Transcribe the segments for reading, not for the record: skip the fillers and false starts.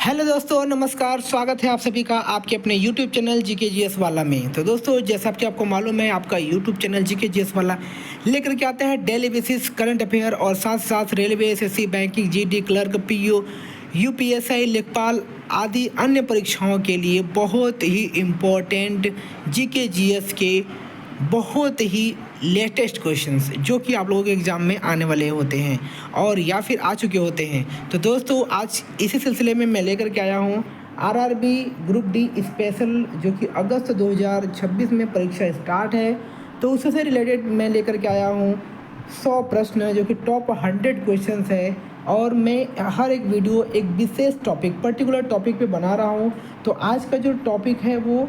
Hello दोस्तों, नमस्कार। स्वागत है आप सभी का आपके अपने यूट्यूब चैनल जीके जीएस वाला में। तो दोस्तों, जैसा कि आपको मालूम है, आपका यूट्यूब चैनल जीके जीएस वाला लेकर के आते हैं डेली बेसिस करंट अफेयर और साथ साथ railway, SSC, banking, GD, clerk, PO, UPSI, लेखपाल आदि अन्य परीक्षाओं के लिए बहुत ही इम्पोर्टेंट जीके जीएस के बहुत ही लेटेस्ट क्वेश्चंस जो कि आप लोगों के एग्ज़ाम में आने वाले होते हैं और या फिर आ चुके होते हैं। तो दोस्तों, आज इसी सिलसिले में मैं लेकर के आया हूँ आरआरबी ग्रुप डी स्पेशल, जो कि अगस्त 2026 में परीक्षा स्टार्ट है। तो उससे रिलेटेड मैं लेकर के आया हूँ 100 प्रश्न जो कि टॉप 100 क्वेश्चंस है और मैं हर एक वीडियो एक विशेष टॉपिक, पर्टिकुलर टॉपिक पे बना रहा हूँ। तो आज का जो टॉपिक है वो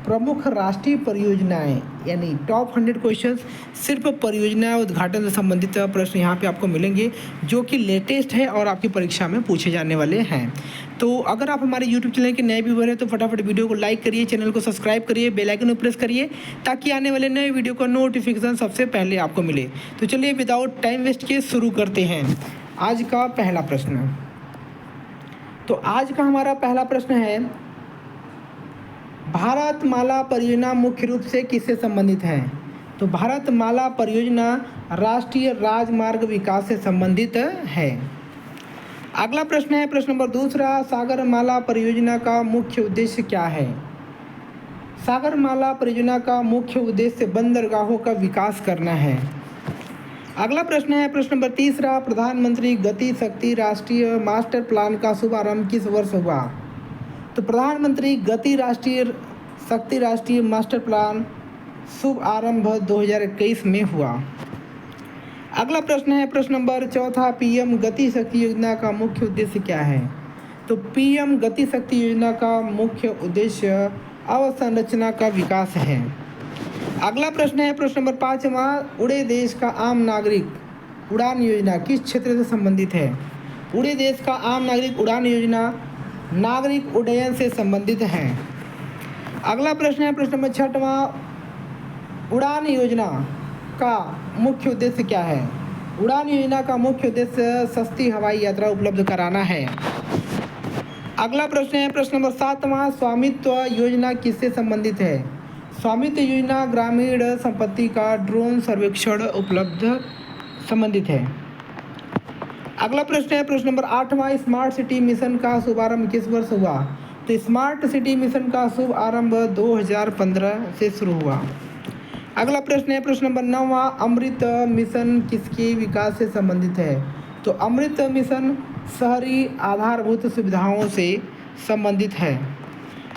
प्रमुख राष्ट्रीय परियोजनाएं, यानी टॉप 100 क्वेश्चंस सिर्फ परियोजना उद्घाटन से संबंधित प्रश्न यहाँ पे आपको मिलेंगे जो कि लेटेस्ट है और आपकी परीक्षा में पूछे जाने वाले हैं। तो अगर आप हमारे यूट्यूब चैनल के नए व्यूअर हैं तो फटाफट वीडियो को लाइक करिए, चैनल को सब्सक्राइब करिए, बेल आइकन को प्रेस करिए ताकि आने वाले नए वीडियो का नोटिफिकेशन सबसे पहले आपको मिले। तो चलिए विदाउट टाइम वेस्ट किए शुरू करते हैं आज का पहला प्रश्न। तो आज का हमारा पहला प्रश्न है, भारतमाला परियोजना मुख्य रूप से किससे संबंधित है? तो भारतमाला परियोजना राष्ट्रीय राजमार्ग विकास से संबंधित है। अगला प्रश्न है प्रश्न नंबर दूसरा, सागरमाला परियोजना का मुख्य उद्देश्य क्या है? सागरमाला परियोजना का मुख्य उद्देश्य बंदरगाहों का विकास करना है। अगला प्रश्न है प्रश्न नंबर तीसरा, प्रधानमंत्री गति शक्ति राष्ट्रीय मास्टर प्लान का शुभारंभ किस वर्ष हुआ? तो प्रधानमंत्री गति राष्ट्रीय शक्ति राष्ट्रीय मास्टर प्लान शुभ आरंभ 2021 में हुआ। अगला प्रश्न है प्रश्न नंबर चौथा, पीएम गति शक्ति योजना का मुख्य उद्देश्य क्या है? तो पीएम गति शक्ति योजना का मुख्य उद्देश्य अवसंरचना का विकास है। अगला प्रश्न है प्रश्न नंबर पाँचवा, उड़े देश का आम नागरिक उड़ान योजना किस क्षेत्र से संबंधित है? उड़े देश का आम नागरिक उड़ान योजना नागरिक उड्डयन से संबंधित है। अगला प्रश्न है प्रश्न नंबर छठवां, उड़ान योजना का मुख्य उद्देश्य क्या है? उड़ान योजना का मुख्य उद्देश्य सस्ती हवाई यात्रा उपलब्ध कराना है। अगला प्रश्न है प्रश्न नंबर सातवां, स्वामित्व योजना किससे संबंधित है? स्वामित्व योजना ग्रामीण संपत्ति का ड्रोन सर्वेक्षण उपलब्ध संबंधित है। अगला प्रश्न है प्रश्न नंबर आठवां, स्मार्ट सिटी मिशन का शुभारंभ किस वर्ष हुआ? तो स्मार्ट सिटी मिशन का शुभ आरंभ 2015 से शुरू हुआ। अगला प्रश्न है प्रश्न नंबर नौवां, अमृत मिशन किसके विकास से संबंधित है? तो अमृत मिशन शहरी आधारभूत सुविधाओं से संबंधित है।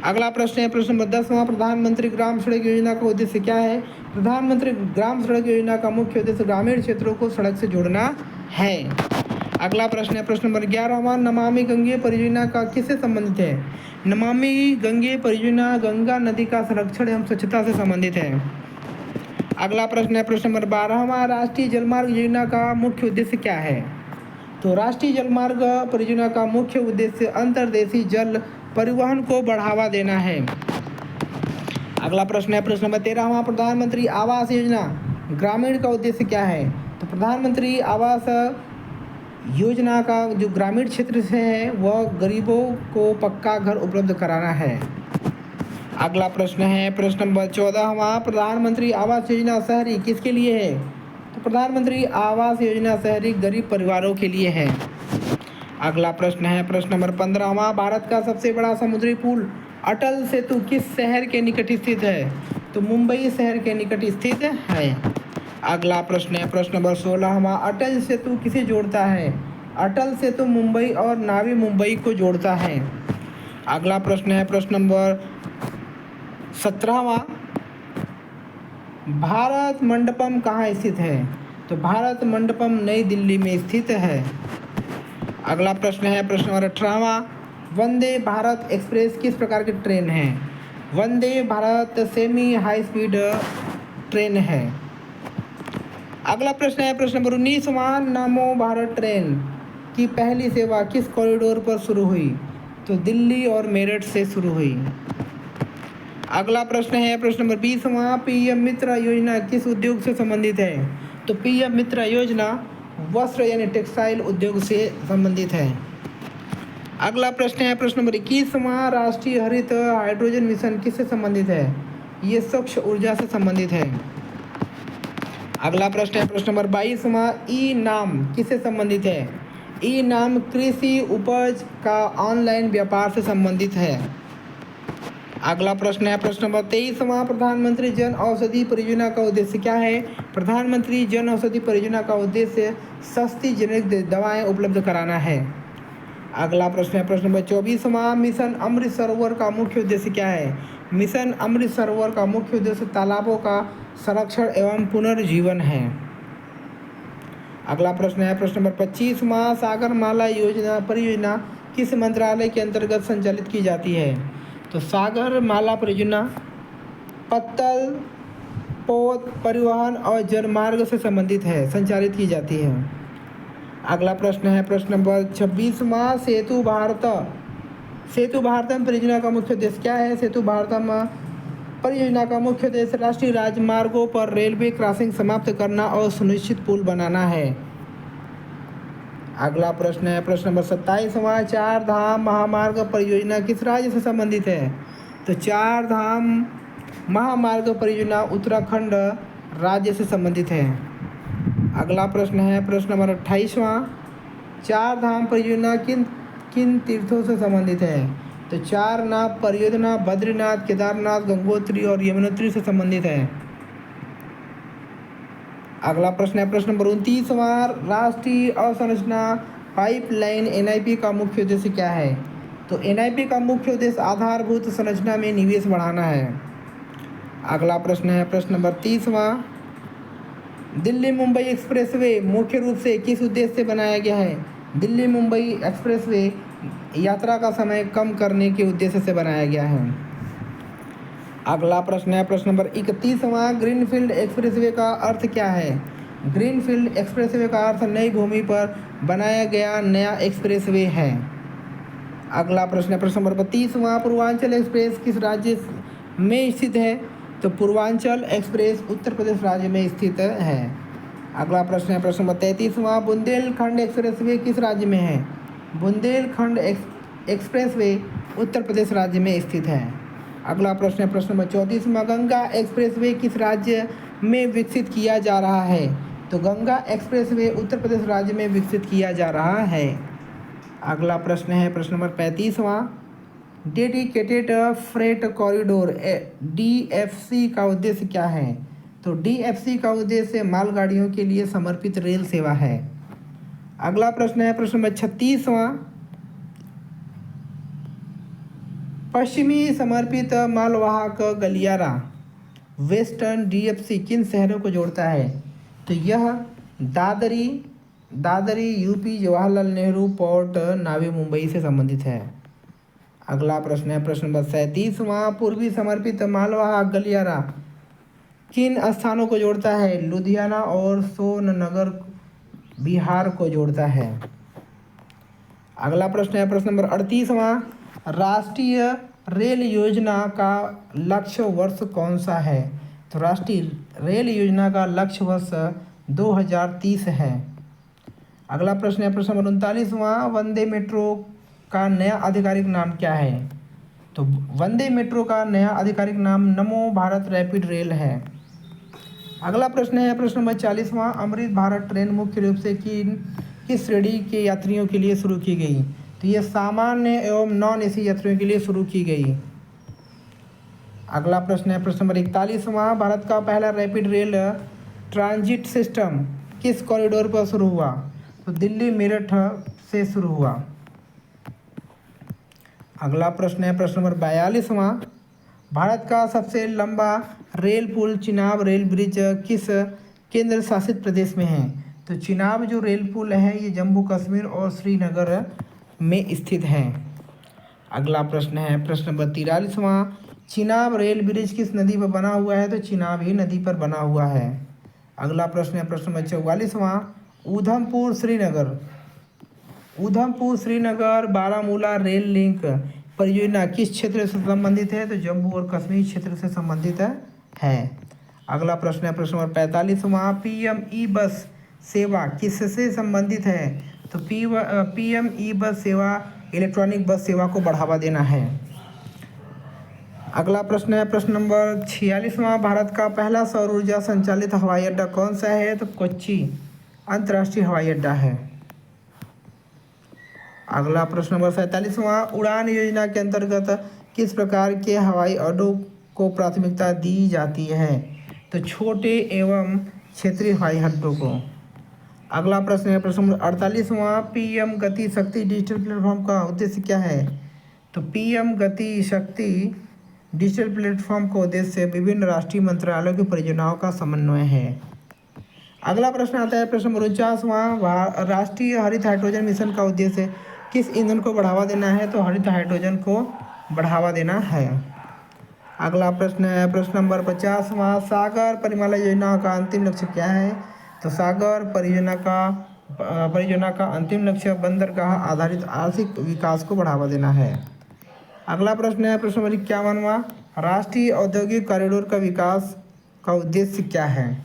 अगला प्रश्न है प्रश्न नंबर 10वां, प्रधानमंत्री ग्राम सड़क योजना का उद्देश्य क्या है? प्रधानमंत्री ग्राम सड़क योजना का मुख्य उद्देश्य ग्रामीण क्षेत्रों को सड़क से जोड़ना है। अगला प्रश्न है प्रश्न नंबर 11वां, नमामि गंगे परियोजना का किससे संबंधित है? नमामि गंगे परियोजना गंगा नदी का संरक्षण एवं स्वच्छता से संबंधित है। अगला प्रश्न है प्रश्न नंबर 12वां, राष्ट्रीय जलमार्ग योजना का मुख्य उद्देश्य क्या है? तो राष्ट्रीय जलमार्ग परियोजना का मुख्य उद्देश्य अंतर्देशीय जल परिवहन को बढ़ावा देना है। अगला प्रश्न है प्रश्न नंबर 13वां, प्रधानमंत्री आवास योजना ग्रामीण का उद्देश्य क्या है? तो प्रधानमंत्री आवास योजना का जो ग्रामीण क्षेत्र से है वह गरीबों को पक्का घर उपलब्ध कराना है। अगला प्रश्न है प्रश्न नंबर 14वां, प्रधानमंत्री आवास योजना शहरी किसके लिए है? तो प्रधानमंत्री आवास योजना शहरी गरीब परिवारों के लिए है। अगला प्रश्न है प्रश्न नंबर 15वां, भारत का सबसे बड़ा समुद्री पुल अटल सेतु किस शहर के निकट स्थित है? तो मुंबई शहर के निकट स्थित है। अगला प्रश्न है प्रश्न नंबर 16वां, अटल सेतु किसे जोड़ता है? अटल सेतु मुंबई और नावी मुंबई को जोड़ता है। अगला प्रश्न है प्रश्न नंबर 17वां, भारत मंडपम कहाँ स्थित है? तो भारत मंडपम नई दिल्ली में स्थित है। अगला प्रश्न है प्रश्न नंबर 18वां, वंदे भारत एक्सप्रेस किस प्रकार की ट्रेन है? Vande Bharat semi high speed train है। अगला प्रश्न है प्रश्न नंबर 19वां, नमो भारत ट्रेन की पहली सेवा किस कॉरिडोर पर शुरू हुई? तो दिल्ली और मेरठ से शुरू हुई। अगला प्रश्न है प्रश्न नंबर 20वां, पीएम मित्र योजना किस उद्योग से संबंधित है? तो पीएम मित्र योजना वस्त्र यानी टेक्सटाइल उद्योग से संबंधित है। अगला प्रश्न है प्रश्न नंबर 21वां, राष्ट्रीय हरित हाइड्रोजन मिशन किससे संबंधित है? ये स्वच्छ ऊर्जा से संबंधित है। अगला प्रश्न है प्रश्न नंबर 22वां, ई नाम किससे संबंधित है? ई नाम कृषि उपज का ऑनलाइन व्यापार से संबंधित है। अगला प्रश्न है प्रश्न नंबर 23वां, प्रधानमंत्री जन औषधि परियोजना का उद्देश्य क्या है? प्रधानमंत्री जन औषधि परियोजना का उद्देश्य सस्ती जेनेरिक दवाएं उपलब्ध कराना है। अगला प्रश्न है प्रश्न नंबर 24वां, मिशन अमृत सरोवर का मुख्य उद्देश्य क्या है? मिशन अमृत सरोवर का मुख्य उद्देश्य तालाबों का संरक्षण एवं पुनर्जीवन है। अगला प्रश्न है प्रश्न नंबर 25वां, सागरमाला योजना परियोजना किस मंत्रालय के अंतर्गत संचालित की जाती है? तो सागरमाला परियोजना पत्तल, पोत, परिवहन और जलमार्ग से संबंधित है, संचालित की जाती है। अगला प्रश्न है प्रश्न नंबर 26वां, सेतु भारतम परियोजना का मुख्य उद्देश्य क्या है? सेतु भारतम परियोजना का मुख्य उद्देश्य राष्ट्रीय राजमार्गों पर रेलवे क्रॉसिंग समाप्त करना और सुनिश्चित पुल बनाना है। अगला प्रश्न है प्रश्न नंबर 27वां, चार धाम महामार्ग परियोजना किस राज्य से संबंधित है? तो चार धाम महामार्ग परियोजना उत्तराखंड राज्य से संबंधित है। अगला प्रश्न है प्रश्न नंबर 28वां, चार धाम परियोजना किन किन तीर्थों से संबंधित है? तो चारनाथ परियोजना बद्रीनाथ, केदारनाथ, गंगोत्री और यमुनोत्री से संबंधित है। अगला प्रश्न है प्रश्न नंबर 29वां, राष्ट्रीय अवसंरचना पाइपलाइन NIP का मुख्य उद्देश्य क्या है? तो NIP का मुख्य उद्देश्य आधारभूत संरचना में निवेश बढ़ाना है। अगला प्रश्न है प्रश्न नंबर 30वां, दिल्ली मुंबई एक्सप्रेसवे मुख्य रूप से किस उद्देश्य से बनाया गया है? दिल्ली मुंबई एक्सप्रेसवे यात्रा का समय कम करने के उद्देश्य से बनाया गया है। अगला प्रश्न है प्रश्न नंबर 31वां, ग्रीनफील्ड एक्सप्रेसवे का अर्थ क्या है? ग्रीनफील्ड एक्सप्रेसवे का अर्थ नई भूमि पर बनाया गया नया एक्सप्रेसवे है। अगला प्रश्न है प्रश्न नंबर 32वां, पूर्वांचल एक्सप्रेस किस राज्य में स्थित है? तो पूर्वांचल एक्सप्रेस उत्तर प्रदेश राज्य में स्थित है। अगला प्रश्न है प्रश्न नंबर 33वां, बुंदेलखंड एक्सप्रेसवे किस राज्य में है? बुंदेलखंड एक्सप्रेसवे उत्तर प्रदेश राज्य में स्थित है। अगला प्रश्न है प्रश्न नंबर 34वां, गंगा एक्सप्रेसवे किस राज्य में विकसित किया जा रहा है? तो गंगा एक्सप्रेसवे उत्तर प्रदेश राज्य में विकसित किया जा रहा है। अगला प्रश्न है प्रश्न नंबर 35वां, डेडिकेटेड फ्रेट कॉरिडोर DFC का उद्देश्य क्या है? तो DFC का उद्देश्य मालगाड़ियों के लिए समर्पित रेल सेवा है। अगला प्रश्न है प्रश्न नंबर 36वां, पश्चिमी समर्पित मालवाहक गलियारा वेस्टर्न DFC किन शहरों को जोड़ता है? तो यह दादरी UP जवाहरलाल नेहरू पोर्ट नावी मुंबई से संबंधित है। अगला प्रश्न है प्रश्न नंबर 37वां, पूर्वी समर्पित मालवाहक गलियारा किन स्थानों को जोड़ता है? लुधियाना और सोननगर बिहार को जोड़ता है। अगला प्रश्न है प्रश्न नंबर 38वां, राष्ट्रीय रेल योजना का लक्ष्य वर्ष कौन सा है? तो राष्ट्रीय रेल योजना का लक्ष्य वर्ष 2030 है। अगला प्रश्न है प्रश्न नंबर 39वां, वंदे मेट्रो का नया आधिकारिक नाम क्या है? तो वंदे मेट्रो का नया आधिकारिक नाम नमो भारत रैपिड रेल है। अगला प्रश्न है प्रश्न नंबर 40वां, अमृत भारत ट्रेन मुख्य रूप से किस श्रेणी के यात्रियों के लिए शुरू की गई? तो ये सामान्य एवं नॉन AC यात्रियों के लिए शुरू की गई। अगला प्रश्न है प्रश्न नंबर 41वां, भारत का पहला रैपिड रेल ट्रांजिट सिस्टम किस कॉरिडोर पर शुरू हुआ? तो दिल्ली मेरठ से शुरू हुआ। अगला प्रश्न है प्रश्न नंबर 42वां, भारत का सबसे लंबा रेल पुल चिनाब रेल ब्रिज किस केंद्र शासित प्रदेश में है? तो चिनाब जो रेल पुल है ये जम्मू कश्मीर और श्रीनगर में स्थित है। अगला प्रश्न है प्रश्न नंबर 43वां, चिनाब रेल ब्रिज किस नदी पर बना हुआ है? तो चिनाब ही नदी पर बना हुआ है। अगला प्रश्न है प्रश्न नंबर 44वां, उधमपुर श्रीनगर बारामूला रेल लिंक परियोजना किस क्षेत्र से संबंधित है? तो जम्मू और कश्मीर क्षेत्र से संबंधित है। अगला प्रश्न है प्रश्न नंबर 45वां, PM E-बस सेवा किससे संबंधित है? तो PM E-बस सेवा इलेक्ट्रॉनिक बस सेवा को बढ़ावा देना है। अगला प्रश्न है प्रश्न नंबर 46वां, भारत का पहला सौर ऊर्जा संचालित हवाई अड्डा कौन सा है? तो कोच्चि अंतर्राष्ट्रीय हवाई अड्डा है। अगला प्रश्न नंबर 47वां, उड़ान योजना के अंतर्गत किस प्रकार के हवाई अड्डों को प्राथमिकता दी जाती है? तो छोटे एवं क्षेत्रीय हवाई अड्डों को। अगला प्रश्न है प्रश्न नंबर 48वां, पीएम गति शक्ति डिजिटल प्लेटफॉर्म का उद्देश्य क्या है? तो पीएम गति शक्ति डिजिटल प्लेटफॉर्म का उद्देश्य विभिन्न राष्ट्रीय मंत्रालयों की परियोजनाओं का समन्वय है। अगला प्रश्न आता है प्रश्न नंबर 49वां, राष्ट्रीय हरित हाइड्रोजन मिशन का उद्देश्य किस ईंधन को बढ़ावा देना है? तो हरित हाइड्रोजन को बढ़ावा देना है। अगला प्रश्न है प्रश्न नंबर 50वां, सागर परिमाला योजना का अंतिम लक्ष्य क्या है? तो सागर परियोजना का अंतिम लक्ष्य बंदरगाह आधारित आर्थिक विकास को बढ़ावा देना है। अगला प्रश्न है प्रश्न नंबर 51वां, राष्ट्रीय औद्योगिक कॉरिडोर का विकास का उद्देश्य क्या है?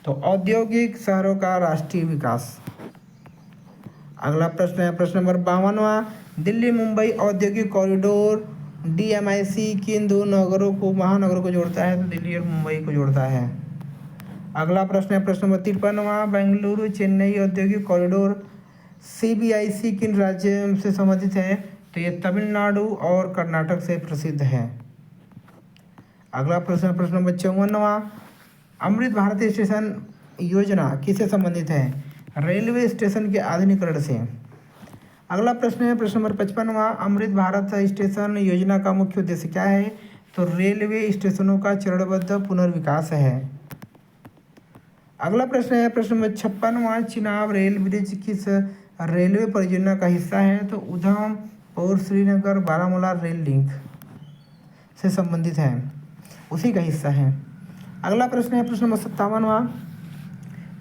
तो औद्योगिक शहरों का राष्ट्रीय विकास। अगला प्रश्न है प्रश्न नंबर 52वां, दिल्ली मुंबई औद्योगिक कॉरिडोर DMIC किन दो महानगरों को जोड़ता है? तो दिल्ली और मुंबई को जोड़ता है। अगला प्रश्न है प्रश्न नंबर 53वां, बेंगलुरु चेन्नई औद्योगिक कॉरिडोर CBIC किन राज्यों से संबंधित है? तो ये तमिलनाडु और कर्नाटक से प्रसिद्ध है। अगला प्रश्न है प्रश्न नंबर 54वां, अमृत भारत स्टेशन योजना किससे संबंधित है? रेलवे स्टेशन के आधुनिकीकरण से। अगला प्रश्न है प्रश्न नंबर 55वां, अमृत भारत स्टेशन योजना का मुख्य उद्देश्य क्या है? तो रेलवे स्टेशनों का चरणबद्ध पुनर्विकास है। अगला प्रश्न है प्रश्न नंबर 56वां, चिनाब रेल ब्रिज किस रेलवे परियोजना का हिस्सा है? तो उधमपुर श्रीनगर बारामूला रेल लिंक से संबंधित है, उसी का हिस्सा है। अगला प्रश्न है प्रश्न नंबर 57वां,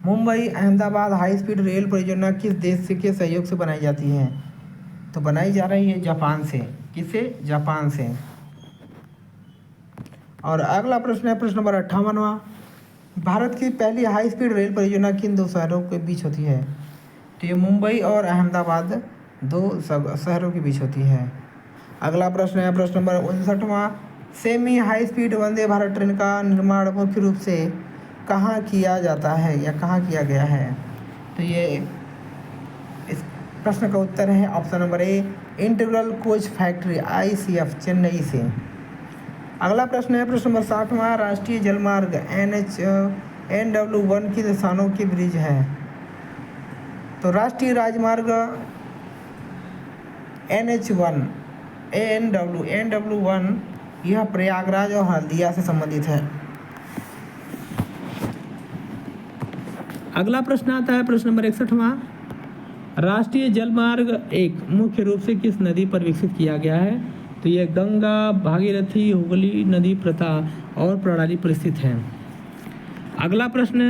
Mumbai Ahmedabad high speed rail परियोजना किस देश के सहयोग से बनाई जाती है? तो बनाई जा रही है जापान से। किससे? जापान से। और अगला प्रश्न है प्रश्न नंबर 58वां, भारत की पहली हाई स्पीड रेल परियोजना किन दो शहरों के बीच होती है? तो ये मुंबई और अहमदाबाद दो शहरों के बीच होती है। अगला प्रश्न है प्रश्न number 59वां, semi high speed Vande Bharat train का निर्माण मुख्य रूप से कहाँ किया जाता है या कहाँ किया गया है? तो ये इस प्रश्न का उत्तर है option number A, integral coach factory ICF Chennai से। अगला प्रश्न है प्रश्न नंबर 60वां, राष्ट्रीय जलमार्ग NW1 किस स्थानों के ब्रिज है? तो राष्ट्रीय राजमार्ग NH1 NW1 यह प्रयागराज और हल्दिया से संबंधित है। अगला प्रश्न आता है प्रश्न नंबर 61वां, राष्ट्रीय जलमार्ग 1 मुख्य रूप से किस नदी पर विकसित किया गया है? तो यह गंगा, भागीरथी, हुगली नदी प्रवाह और प्रणाली पर स्थित है। अगला प्रश्न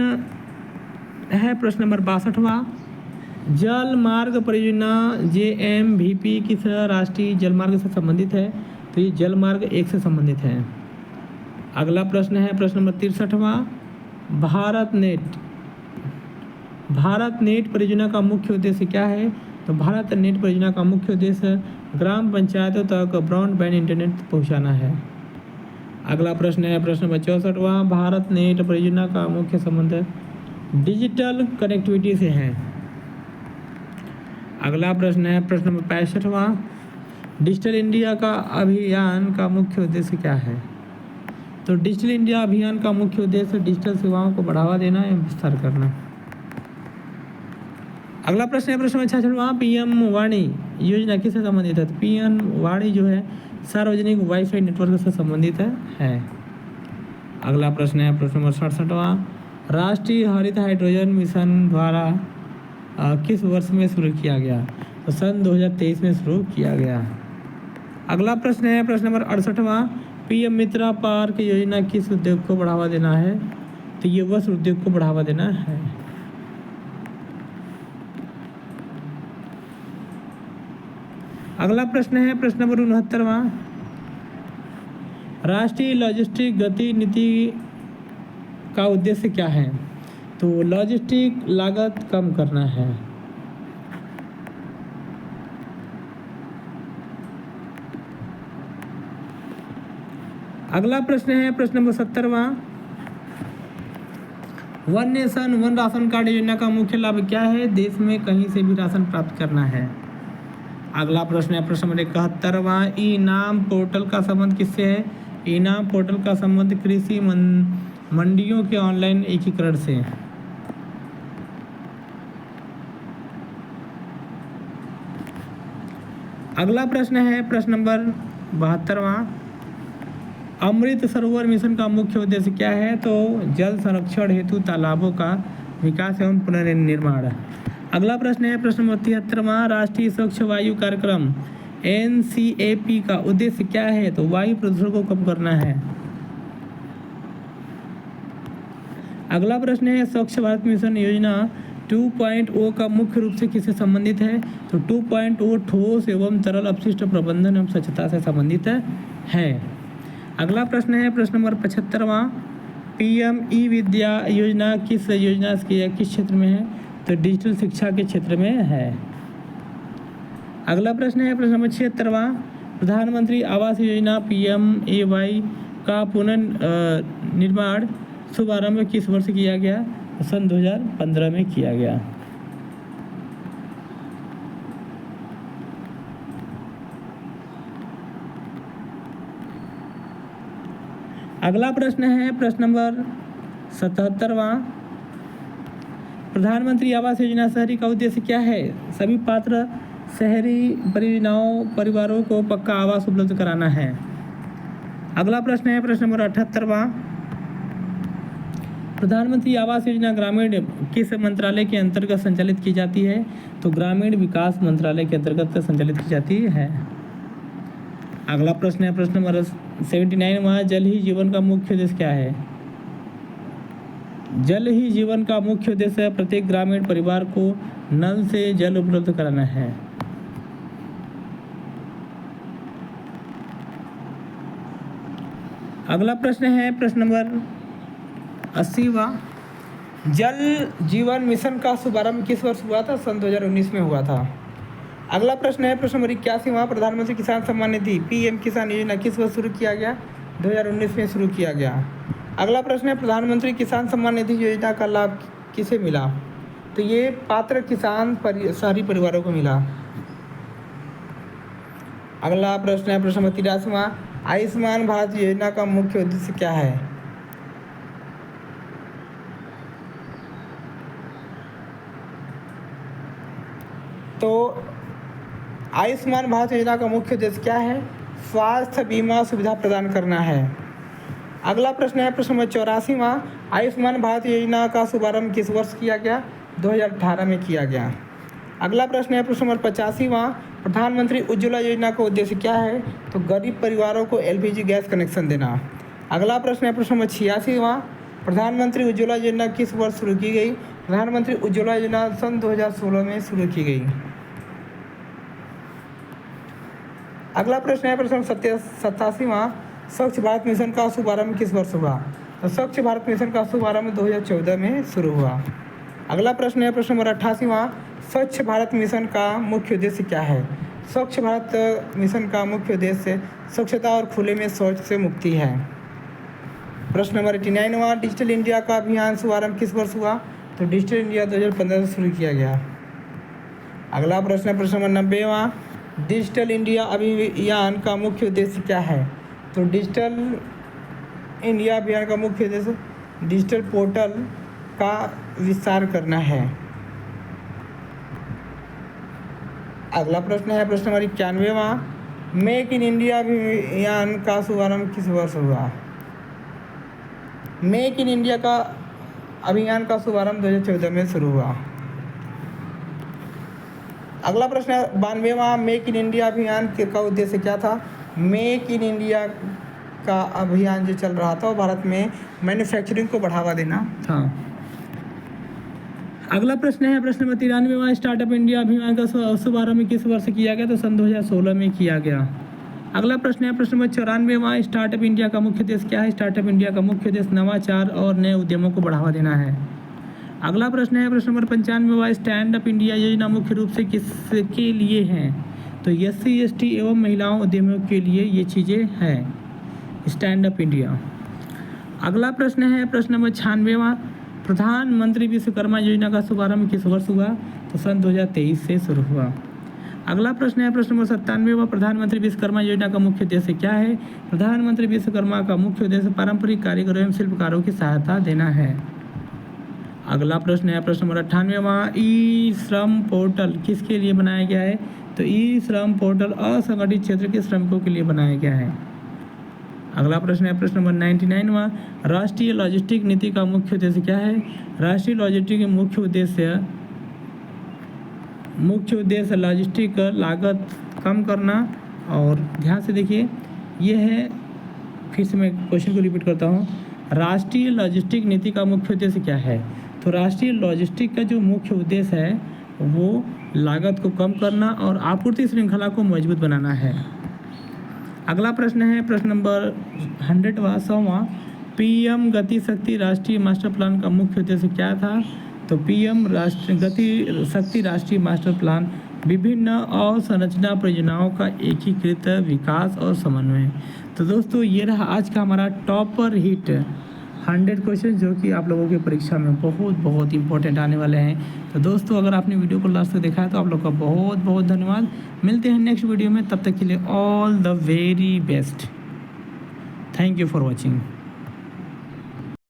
है प्रश्न नंबर 62वां, जल मार्ग परियोजना JMVP किस राष्ट्रीय जलमार्ग से संबंधित है? तो ये जल मार्ग 1 से संबंधित है। अगला प्रश्न है प्रश्न नंबर 63वां, भारत नेट परियोजना का मुख्य उद्देश्य क्या है? तो भारत नेट परियोजना का मुख्य उद्देश्य ग्राम पंचायतों तक ब्रॉडबैंड इंटरनेट पहुंचाना है। अगला प्रश्न है प्रश्न नंबर 64वां, भारत नेट परियोजना का मुख्य संबंध डिजिटल कनेक्टिविटी से है। अगला प्रश्न है प्रश्न नंबर 65वां, डिजिटल इंडिया का अभियान का मुख्य उद्देश्य क्या है? तो डिजिटल इंडिया अभियान का मुख्य उद्देश्य डिजिटल सेवाओं को बढ़ावा देना एवं विस्तार करना। अगला प्रश्न है प्रश्न नंबर 66वां, PM वाणी योजना किससे संबंधित है? तो PM वाणी जो है सार्वजनिक वाईफाई नेटवर्क से संबंधित है। अगला प्रश्न है प्रश्न नंबर 67वां, राष्ट्रीय हरित हाइड्रोजन मिशन द्वारा किस वर्ष में शुरू किया गया? तो सन 2023 में शुरू किया गया। अगला प्रश्न है प्रश्न नंबर 68वां, PM मित्रा पार्क योजना किस उद्योग को बढ़ावा देना है? तो ये वस्त्र उद्योग को बढ़ावा देना है। अगला प्रश्न है प्रश्न नंबर 69वां, राष्ट्रीय लॉजिस्टिक गति नीति का उद्देश्य क्या है? तो लॉजिस्टिक लागत कम करना है। अगला प्रश्न है प्रश्न नंबर 17वां, one nation one ration card योजना का मुख्य लाभ क्या है? देश में कहीं से भी राशन प्राप्त करना है। अगला प्रश्न है प्रश्न नंबर 71वां, ई नाम पोर्टल का संबंध किससे है? ई नाम पोर्टल का संबंध कृषि मंडियों के ऑनलाइन एकीकरण से। अगला प्रश्न है प्रश्न नंबर 72वां, अमृत सरोवर मिशन का मुख्य उद्देश्य क्या है? तो जल संरक्षण हेतु तालाबों का विकास एवं पुनर्निर्माण। अगला प्रश्न है प्रश्न नंबर 73वां, राष्ट्रीय स्वच्छ वायु कार्यक्रम NCAP का उद्देश्य क्या है? तो वायु प्रदूषण को कम करना है। अगला प्रश्न है स्वच्छ भारत मिशन योजना 2.0 का मुख्य रूप से किससे संबंधित है? तो 2.0 ठोस एवं तरल अपशिष्ट प्रबंधन एवं स्वच्छता से संबंधित है। अगला प्रश्न है प्रश्न नंबर 75वां, PM ई विद्या योजना किस योजना की किस क्षेत्र में है? तो डिजिटल शिक्षा के क्षेत्र में है। अगला प्रश्न है प्रश्न नंबर 76वां, प्रधानमंत्री आवास योजना PMAY का पुनर्निर्माण शुभारंभ किस वर्ष किया गया? सन 2015 में किया गया। अगला प्रश्न है प्रश्न नंबर 77वां, प्रधानमंत्री आवास योजना शहरी का उद्देश्य क्या है? सभी पात्र शहरी परिवारों को पक्का आवास उपलब्ध कराना है। अगला प्रश्न है प्रश्न नंबर 78वां, प्रधानमंत्री आवास योजना ग्रामीण किस मंत्रालय के अंतर्गत संचालित की जाती है? तो ग्रामीण विकास मंत्रालय के अंतर्गत संचालित की जाती है। अगला प्रश्न है प्रश्न नंबर 79वां, जल ही जीवन का मुख्य उद्देश्य क्या है? जल ही जीवन का मुख्य उद्देश्य प्रत्येक ग्रामीण परिवार को नल से जल उपलब्ध कराना है। अगला प्रश्न है प्रश्न नंबर 80वां, जल जीवन मिशन का शुभारंभ किस वर्ष हुआ था? सन 2019 में हुआ था। अगला प्रश्न है प्रश्न नंबर 81वां, प्रधानमंत्री किसान सम्मान निधि PM किसान योजना किस वर्ष शुरू किया गया? 2019 में शुरू किया गया। अगला प्रश्न है प्रधानमंत्री किसान सम्मान निधि योजना का लाभ किसे मिला? तो ये पात्र किसान शहरी परिवारों को मिला। अगला प्रश्न है प्रश्न नंबर 83वां, आयुष्मान भारत योजना का मुख्य उद्देश्य क्या है? तो आयुष्मान भारत योजना का मुख्य उद्देश्य क्या है? स्वास्थ्य बीमा सुविधा प्रदान करना है। अगला प्रश्न है प्रश्न नंबर 84वां, आयुष्मान भारत योजना का शुभारंभ किस वर्ष किया गया? 2018 में किया गया। अगला प्रश्न है प्रश्न नंबर 85वां, प्रधानमंत्री उज्ज्वला योजना का उद्देश्य क्या है? तो गरीब परिवारों को LPG गैस कनेक्शन देना। अगला प्रश्न है प्रश्न नंबर 86वां, प्रधानमंत्री उज्ज्वला योजना किस वर्ष शुरू की गई? प्रधानमंत्री उज्ज्वला योजना सन 2016 में शुरू की गई। अगला प्रश्न है प्रश्न 87वां, स्वच्छ भारत मिशन का शुभारंभ किस वर्ष हुआ? तो स्वच्छ भारत मिशन का शुभारंभ 2014 में शुरू हुआ। अगला प्रश्न है प्रश्न नंबर 88वां, स्वच्छ भारत मिशन का मुख्य उद्देश्य क्या है? स्वच्छ भारत मिशन का मुख्य उद्देश्य स्वच्छता और खुले में शौच से मुक्ति है। प्रश्न नंबर 89वां, डिजिटल इंडिया का अभियान शुभारंभ किस वर्ष हुआ? तो डिजिटल इंडिया 2015 से शुरू किया गया। अगला प्रश्न है प्रश्न नंबर 90वां, डिजिटल इंडिया अभियान का मुख्य उद्देश्य क्या है? तो डिजिटल इंडिया अभियान का मुख्य उद्देश्य डिजिटल पोर्टल का विस्तार करना है। अगला प्रश्न है प्रश्न नंबर 91वां, मेक इन इंडिया अभियान का शुभारंभ किस वर्ष हुआ? मेक इन इंडिया का अभियान का शुभारंभ 2014 में शुरू हुआ। अगला प्रश्न है 92वां, मेक इन इंडिया अभियान का उद्देश्य क्या था? मेक इन इंडिया का अभियान जो चल रहा था वो भारत में मैन्युफैक्चरिंग को बढ़ावा देना था। अगला प्रश्न है प्रश्न नंबर 93वां, स्टार्टअप इंडिया अभियान का शुभारंभ किस वर्ष किया गया? तो सन 2016 में किया गया। अगला प्रश्न है प्रश्न नंबर 94वां, स्टार्टअप इंडिया का मुख्य उद्देश्य क्या है? स्टार्टअप इंडिया का मुख्य उद्देश्य नवाचार और नए उद्यमों को बढ़ावा देना है। अगला प्रश्न है प्रश्न नंबर 95वां, स्टैंड अप इंडिया योजना मुख्य रूप से किसके लिए है? तो SC ST एवं महिलाओं उद्यमियों के लिए ये चीज़ें हैं। Stand up India. अगला प्रश्न है प्रश्न नंबर 96वां, प्रधानमंत्री विश्वकर्मा योजना का शुभारंभ किस वर्ष हुआ? तो सन 2023 से शुरू हुआ। अगला प्रश्न है प्रश्न नंबर 97वां, प्रधानमंत्री विश्वकर्मा योजना का मुख्य उद्देश्य क्या है? प्रधानमंत्री विश्वकर्मा का मुख्य उद्देश्य पारंपरिक कारीगरों एवं शिल्पकारों की सहायता देना है। अगला प्रश्न है प्रश्न नंबर 98वां, ई श्रम पोर्टल किसके लिए बनाया गया है? तो ई श्रम पोर्टल असंगठित क्षेत्र के श्रमिकों के लिए बनाया गया है। अगला प्रश्न है प्रश्न नंबर 99वां, राष्ट्रीय लॉजिस्टिक नीति का मुख्य उद्देश्य क्या है? राष्ट्रीय लॉजिस्टिक के मुख्य उद्देश्य लॉजिस्टिक लागत कम करना। और ध्यान से देखिए, यह है, फिर से मैं क्वेश्चन को रिपीट करता हूँ, राष्ट्रीय लॉजिस्टिक नीति का मुख्य उद्देश्य क्या है? तो राष्ट्रीय लॉजिस्टिक का जो मुख्य उद्देश्य है वो लागत को कम करना और आपूर्ति श्रृंखला को मजबूत बनाना है। अगला प्रश्न है प्रश्न नंबर 100वां, पीएम गति शक्ति राष्ट्रीय मास्टर प्लान का मुख्य उद्देश्य क्या था? तो पीएम गति शक्ति राष्ट्रीय मास्टर प्लान विभिन्न अवसंरचना परियोजनाओं का एकीकृत विकास और समन्वय। तो दोस्तों ये रहा आज का हमारा टॉपर हिट 100 क्वेश्चन, जो कि आप लोगों की परीक्षा में बहुत इंपॉर्टेंट आने वाले हैं। तो दोस्तों अगर आपने वीडियो को लास्ट तक देखा है तो आप लोग का बहुत धन्यवाद। मिलते हैं नेक्स्ट वीडियो में, तब तक के लिए all the very best. Thank you for watching.